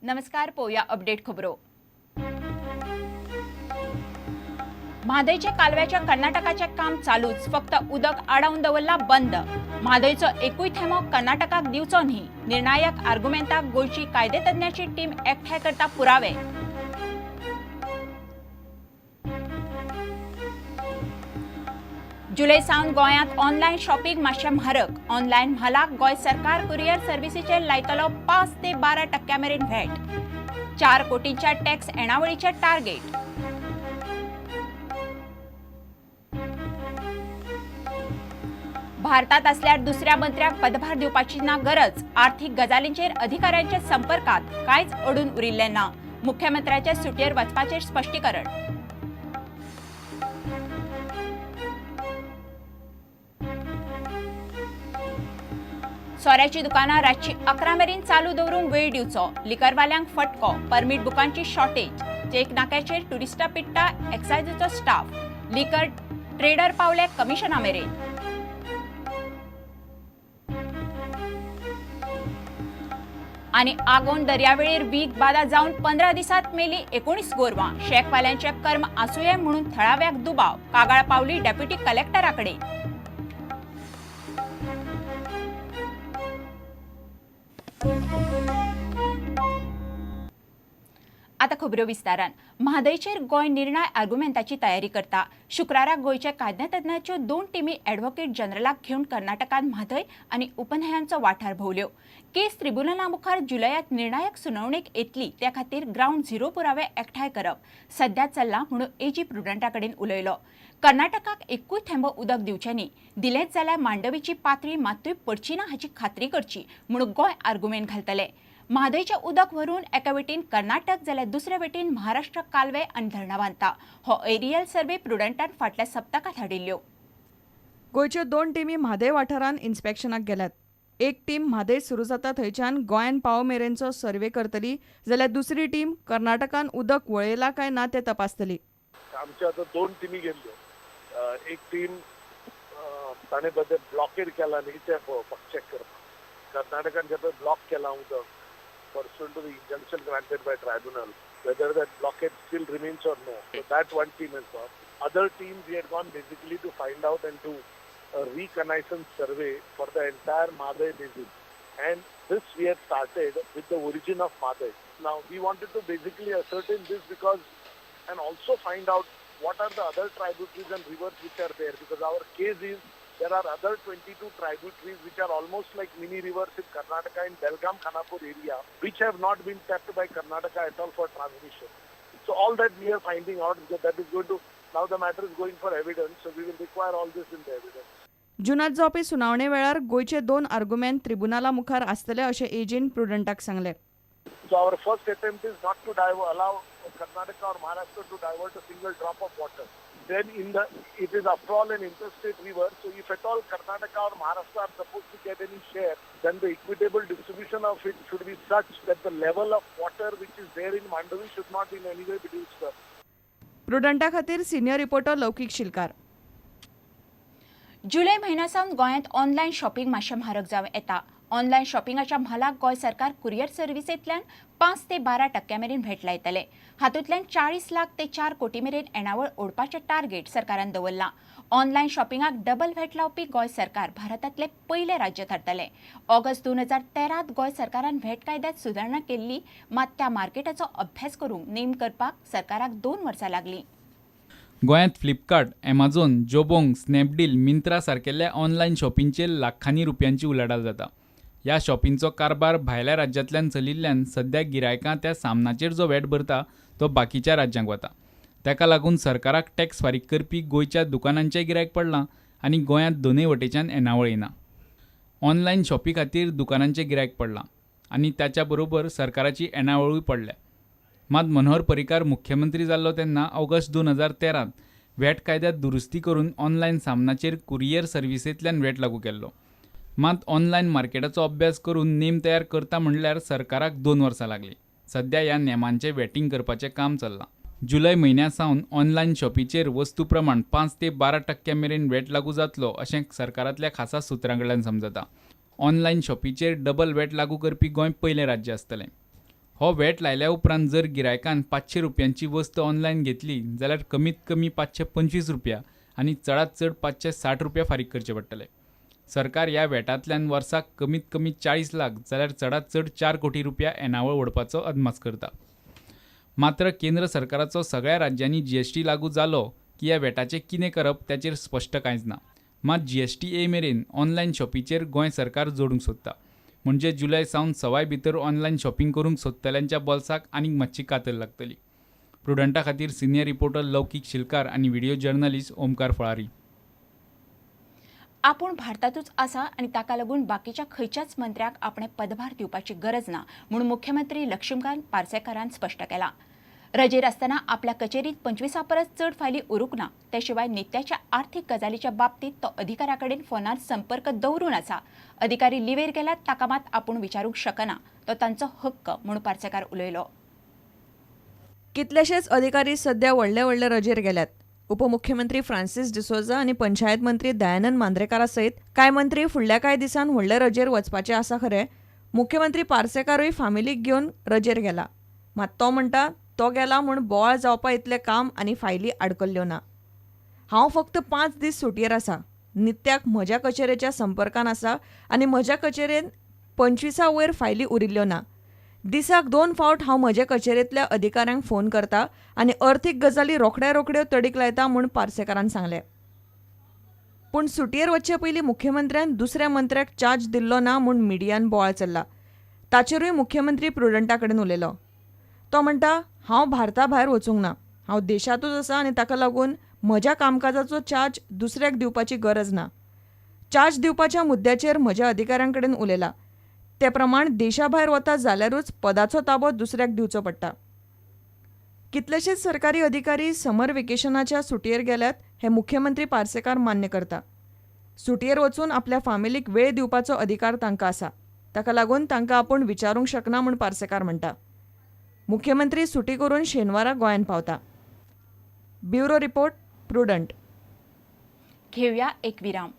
नमस्कार, पोया अपडेट खबरो. म्हादयच्या कालव्याच्या कर्नाटकाचे काम चालूच, फक्त उदक आडावन दवरला बंद. म्हादयचो एकूय थेंबो कर्नाटकाक दिवचो न्ही. निर्णायक आर्ग्युमेंटाक गोंयची कायदेतज्ञाची टीम एकठांय करता पुरावे. जुलै सावन गोंयांत ऑनलायन शॉपिंग मातशें म्हारग. ऑनलायन म्हालाक गोंय सरकार कुरियर सर्व्हिसीचेर लायतलो 5 ते 12% मेरेन व्हॅट. 4 कोटींच्या टॅक्स येणावळीचे टार्गेट. भारतात असल्यार दुसऱ्या मंत्र्याक पदभार दिवपाची ना गरज. आर्थीक गजालींचेर अधिकाऱ्यांच्या संपर्कात कांयच अडून उरिल्लें ना. मुख्यमंत्र्याचे सुटयेर वचपाचेर स्पश्टीकरण. सोऱ्याची दुकानां रातची 11 मेरेन चालू दवरूंक वेळ दिवचो. लिकरवाल्यांक फटको. परमीट बुकांची शॉर्टेज. चेक नाक्याचेर टुरिस्टां पिट्टा एक्सायझीचो स्टाफ. लिकर ट्रेडर पावले कमिशना मेरेन. आनी आगोंद दर्यावेळेर वीख बादा जावन 15 दिसांत मेली 19 गोरवां. शेकवाल्यांचे कर्म आसूये म्हणून थळाव्याक दुबाव. कागाळ पावली डेप्युटी कलेक्टराकडे. आता खबरो विस्तारान. म्हादयचेर गोंय निर्णय आर्ग्युमेंटाची तयारी करता. शुक्राराक गोंयचे कायदेतज्ञाच्यो 2 टिमी ॲडव्होकेट जनरलाक घेवन कर्नाटकांत म्हादय आनी उपन्हयांचो वाठार भोंवल्यो. केस ट्रिब्युनला मुखार जुलयात निर्णायक सुनावणेक येतली त्या खातीर ग्राउंड झिरो पुरावे एकठांय करप सध्या चल्ला म्हणून एजी प्रुडंटाकडेन उलयलो. कर्नाटकाक एकूय थेंबो उदक दिवचें न्ही. दिलेंच जाल्यार मांडवीची पातळी मात्तूय पडची ना हाची खात्री करची म्हणून गोंय आर्ग्युमेंट घालतले. म्हादयचें उदक व्हरून एका वटेन कर्नाटक जाल्यार दुसरे वटेन महाराष्ट्र कालवे आनी धरणां बांदता. हो एरियल सर्वे प्रुडंटान फाटल्या सप्तकांत हाडिल्ल्यो. गोंयच्यो 2 टिमी म्हादय वाठारांत इन्स्पेक्शनाक गेल्यात. एक टीम म्हादय सुरू जाता थंयच्यान गोंयान पाव मेरेनचो सर्वे करतली जाल्यार दुसरी टीम कर्नाटकान उदक वळयलां काय ना तें तपासतली. आमच्या आता 2 टिमी गेल्ल्यो. एक टीम ताणें बद्दल ब्लॉकेड केला न्ही तें पळोवपाक चॅक करपाक. कर्नाटकान जें ब्लॉक केलां उदक pursuant to the injunction granted by tribunal, whether that blockade still remains or no. So that one team has gone. Other teams we had gone basically to find out and to reconnaissance survey for the entire Madai basin. And this we had started with the origin of Madai. Now we wanted to basically ascertain this because and also find out what are the other tributaries and rivers which are there, because our case is there are other 22 tributaries which are almost like mini rivers in Karnataka in Belgaum Khanapur area which have not been tapped by Karnataka at all for transmission. So all that we are finding out, because that is going to, now the matter is going for evidence, so we will require all this in the evidence. जुनात जावपी सुनावणे वेळार गोंयचे 2 argument ट्रिब्युनला मुखार आसतले अशें एजीन प्रुडंटाक सांगले. So our first attempt is not to allow Karnataka or Maharashtra to divert a single drop of water. Then it is after all an interstate river, so if at all Karnataka or Maharashtra are supposed to get any share, then the equitable distribution of it should be such that the level of water which is there in Mandavi should not in any way be disturbed. प्रुडंटा खातीर senior reporter लौकीक शिलकार. जुलै म्हयन्यासावन गोंयांत online shopping मातशें म्हारग जावं येता. Online शॉपिंगाच्या म्हालाक Goa सरकार courier सर्व्हिसेंतल्यान 5 ते 12% मेरेन VAT लायतले. हातूंतल्यान 40 लाख ते 4 कोटी मेरेन येणावळ ओडपाचें टार्गेट सरकारान दवरलां. ऑनलायन शॉपिंगाक डबल व्हॅट लावपी गोंय सरकार भारतांतले पयले राज्य थारतले. ऑगस्ट 2013त गोंय सरकारान व्हॅट कायद्यांत सुदारणा केल्ली, मात त्या मार्केटाचो अभ्यास करूंक नेम करपाक सरकाराक 2 वर्सां लागलीं. गोंयांत Flipkart, Amazon, Jabong, Snapdeal, Myntra सारकेल्या ऑनलायन शॉपिंगचेर लाखांनी रुपयांची उलाढाल जाता. ह्या शॉपिंगचो कारबार भायल्या राज्यांतल्यान चलिल्ल्यान सद्या गिरायकां त्या सामनाचेर जो व्हॅट भरता तो बाकीच्या राज्यांक वता. ताका लागून सरकाराक टॅक्स फारीक करपी गोंयच्या दुकानांचें गिरायक पडलां आनी गोंयांत दोनूय वटेच्यान येणावळ येना. ऑनलायन शॉपी खातीर दुकानांचें गिरायक पडलां आनी ताच्या बरोबर सरकाराची येणावळूय पडल्या. मात मनोहर पर्रीकार मुख्यमंत्री जाल्लो तेन्ना ऑगस्ट 2013त व्हॅट कायद्यांत दुरुस्ती करून ऑनलायन सामनाचेर कुरियर सर्व्हिसेंतल्यान व्हॅट लागू केल्लो. मात ऑनलायन मार्केटाचो अभ्यास करून नेम तयार करता म्हणल्यार सरकाराक 2 वर्सां लागलीं. सध्या ह्या नेमांचें वेटींग करपाचें काम चल्लां. जुलै म्हयन्या सावन ऑनलायन शॉपीचेर वस्तू प्रमाण 5 ते 12% मेरेन व्हॅट लागू जातलो अशें सरकारांतल्या खासा सुत्रां कडल्यान समजता. ऑनलायन शॉपीचेर डबल व्हॅट लागू करपी गोंय पयलें राज्य आसतलें. हो वॅट लायल्या उपरांत जर गिरायकान 500 रुपयांची वस्त ऑनलायन घेतली जाल्यार कमीत कमी 525 रुपया आनी चडांत चड 560 रुपया फारीक करचे पडटले. सरकार ह्या वॅटांतल्यान वर्साक कमीत कमी 40 लाख जाल्यार चडांत चड 4 कोटी रुपया येणावळ ओडपाचो अदमास करता. मात्र केंद्र सरकाराचो सगळ्या राज्यांनी GST लागू जालो की ह्या वॅटाचें कितें करप त्याचेर स्पश्ट कांयच ना. मात GST मेरेन ऑनलायन शॉपिंगेर गोंय सरकार जोडूंक सोदता. म्हणजे जुलय सावन सवाय भितर ऑनलायन शॉपिंग करूंक सोदतल्यांच्या बोल्साक आनीक मातशी कातर लागतली. प्रुडंटा खातीर सिनियर रिपोर्टर लौकीक शिलकार आनी व्हिडिओ जर्नलिस्ट ओमकार फळारी. आपूण भारतातूच आसा आनी ताका लागून बाकीच्या खंयच्याच मंत्र्याक आपणे पदभार दिवपाची गरज ना म्हणून मुख्यमंत्री लक्ष्मीकांत पार्सेकारान स्पश्ट केला. रजेर आसतना आपल्या कचेरीत 25 परस चड फायली उरूंक ना. ते शिवाय नित्याच्या आर्थीक गजालीच्या बाबतीत तो अधिकाऱ्या कडेन फोनार संपर्क दवरून आसा. अधिकारी लिव्हेर गेल्यात ताका मात आपूण विचारूंक शकना. तो तांचो हक्क म्हणून पार्सेकार उलयलो. कितलेशेच अधिकारी सध्या व्हडले रजेर गेल्यात. उपमुख्यमंत्री फ्रांसीस डिसोजा आनी पंचायत मंत्री दयानंद मांद्रेकारा सयत कांय मंत्री फुडल्या कांय दिसान व्हडले रजेर वचपाचे आसा खरे. मुख्यमंत्री पार्सेकारूय फामिलीक घेवन रजेर गेला. मात तो म्हणटा तो गेला म्हूण बोवाळ जावपा इतलें काम आनी फायली आडकल्ल्यो ना. हांव फक्त 5 दीस सुटयेर आसा. नित्याक म्हज्या कचेरेच्या संपर्कान आसा आनी म्हज्या कचेरेन 25 वयर फायली उरिल्ल्यो ना. दिसाक 2 फावट हांव म्हजे कचेरेंतल्या अधिकाऱ्यांक फोन करता आनी अर्थीक गजाली रोखड्यो तडीक लायता म्हूण पार्सेकारान सांगलें. पूण सुटयेर वच्चे पयलीं मुख्यमंत्र्यान दुसऱ्या मंत्र्याक चार्ज दिल्लो ना म्हूण मिडियान बोवाळ चल्ला. ताचेरूय मुख्यमंत्री प्रुडंटा कडेन उलयलो. तो म्हणटा हांव भारता भायर वचूंक ना. हांव देशांतूच आसा आनी ताका लागून म्हज्या कामकाजाचो चार्ज दुसऱ्याक दिवपाची गरज ना. चार्ज दिवपाच्या मुद्द्याचेर म्हज्या अधिकाऱ्यां कडेन उलयला. ते प्रमाण देशा भायर वता जाल्यारूच पदाचो ताबो दुसऱ्याक दिवचो पडटा. कितलेशेच सरकारी अधिकारी समर वेकेशनाच्या सुटयेर गेल्यात हे मुख्यमंत्री पार्सेकार मान्य करता. सुटयेर वचून आपल्या फामिलीक वेळ दिवपाचो अधिकार तांकां आसा. ताका लागून तांकां आपूण विचारूंक शकना म्हूण पार्सेकार म्हणटा. मुख्यमंत्री सुटी करून शेनवारा गोंयान पावता. Bureau report, prudent. घेवया एक विराम.